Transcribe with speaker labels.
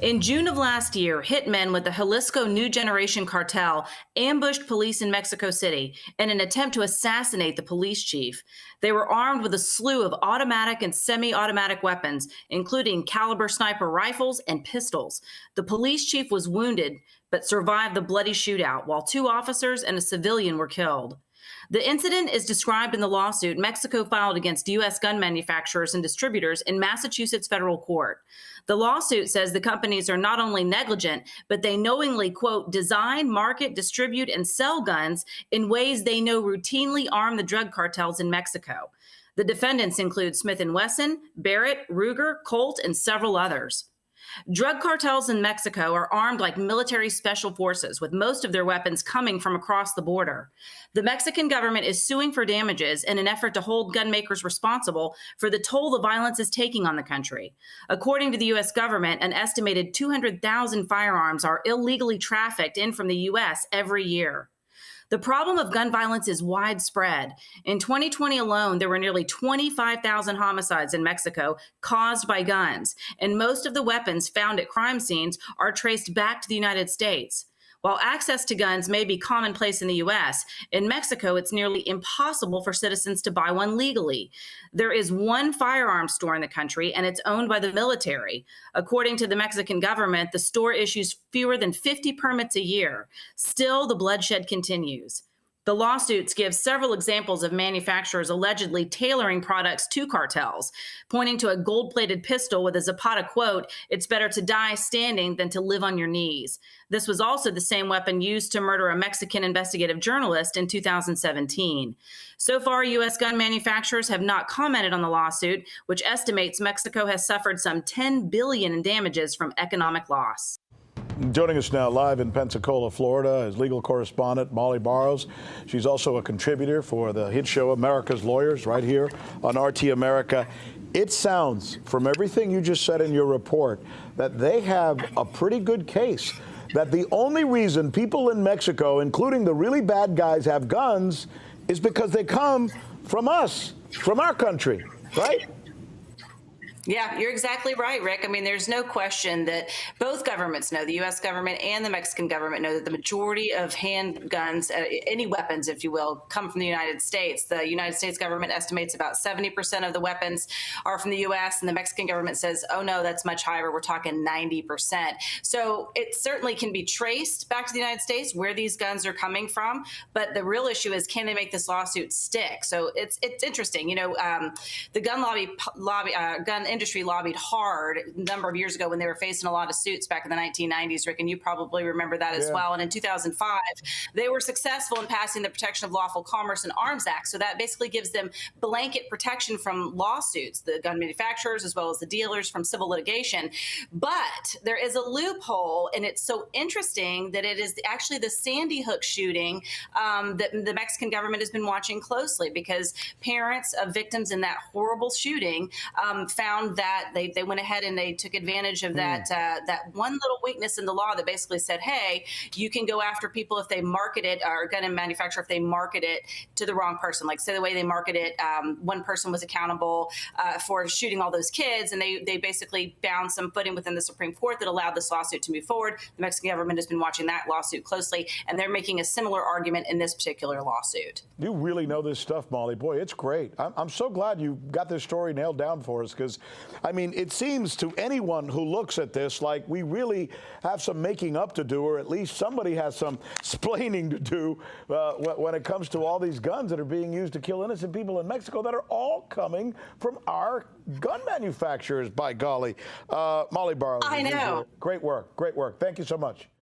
Speaker 1: In June of last year, hitmen with the Jalisco New Generation Cartel ambushed police in Mexico City in an attempt to assassinate the police chief. They were armed with a slew of automatic and semi automatic weapons, including caliber sniper rifles and pistols. The police chief was wounded but survived the bloody shootout, while two officers and a civilian were killed. The incident is described in the lawsuit Mexico filed against U.S. gun manufacturers and distributors in Massachusetts federal court. The lawsuit says the companies are not only negligent, but they knowingly, quote, design, market, distribute, and sell guns in ways they know routinely arm the drug cartels in Mexico. The defendants include Smith & Wesson, Barrett, Ruger, Colt, and several others. Drug cartels in Mexico are armed like military special forces, with most of their weapons coming from across the border. The Mexican government is suing for damages in an effort to hold gun makers responsible for the toll the violence is taking on the country. According to the U.S. government, an estimated 200,000 firearms are illegally trafficked in from the U.S. every year. The problem of gun violence is widespread. In 2020 alone, there were nearly 25,000 homicides in Mexico caused by guns, and most of the weapons found at crime scenes are traced back to the United States. While access to guns may be commonplace in the U.S., in Mexico, it's nearly impossible for citizens to buy one legally. There is one firearms store in the country, and it's owned by the military. According to the Mexican government, the store issues fewer than 50 permits a year. Still, the bloodshed continues. The lawsuits give several examples of manufacturers allegedly tailoring products to cartels, pointing to a gold-plated pistol with a Zapata quote, "It's better to die standing than to live on your knees." This was also the same weapon used to murder a Mexican investigative journalist in 2017. So far, U.S. gun manufacturers have not commented on the lawsuit, which estimates Mexico has suffered some $10 billion in damages from economic loss.
Speaker 2: Joining us now live in Pensacola, Florida, is legal correspondent Molly Barrows. She's also a contributor for the hit show America's Lawyers right here on RT America. It sounds, from everything you just said in your report, that they have a pretty good case, that the only reason people in Mexico, including the really bad guys, have guns is because they come from us, from our country, right?
Speaker 1: Yeah, you're exactly right, Rick. I mean, there's no question that both governments know, the U.S. government and the Mexican government know that the majority of handguns, any weapons, if you will, come from the United States. The United States government estimates about 70% of the weapons are from the U.S., and the Mexican government says, oh, no, that's much higher. We're talking 90%. So it certainly can be traced back to the United States where these guns are coming from. But the real issue is, can they make this lawsuit stick? So it's interesting. You know, the gun industry lobbied hard a number of years ago when they were facing a lot of suits back in the 1990s, Rick, and you probably remember that as well. And in 2005, they were successful in passing the Protection of Lawful Commerce and Arms Act. So that basically gives them blanket protection from lawsuits, the gun manufacturers as well as the dealers, from civil litigation. But there is a loophole, and it's so interesting that it is actually the Sandy Hook shooting that the Mexican government has been watching closely, because parents of victims in that horrible shooting found that they went ahead and they took advantage of that one little weakness in the law that basically said, hey, you can go after people if they market it, or gun and manufacturer if they market it to the wrong person. Like, say the way they market it, one person was accountable for shooting all those kids, and they basically found some footing within the Supreme Court that allowed this lawsuit to move forward. The Mexican government has been watching that lawsuit closely, and they're making a similar argument in this particular lawsuit.
Speaker 2: You really know this stuff, Molly. Boy, it's great. I'm so glad you got this story nailed down for us, because I mean, it seems to anyone who looks at this like we really have some making up to do, or at least somebody has some splaining to do when it comes to all these guns that are being used to kill innocent people in Mexico that are all coming from our gun manufacturers, by golly. Molly Barrows.
Speaker 1: I know.
Speaker 2: Great work. Great work. Thank you so much.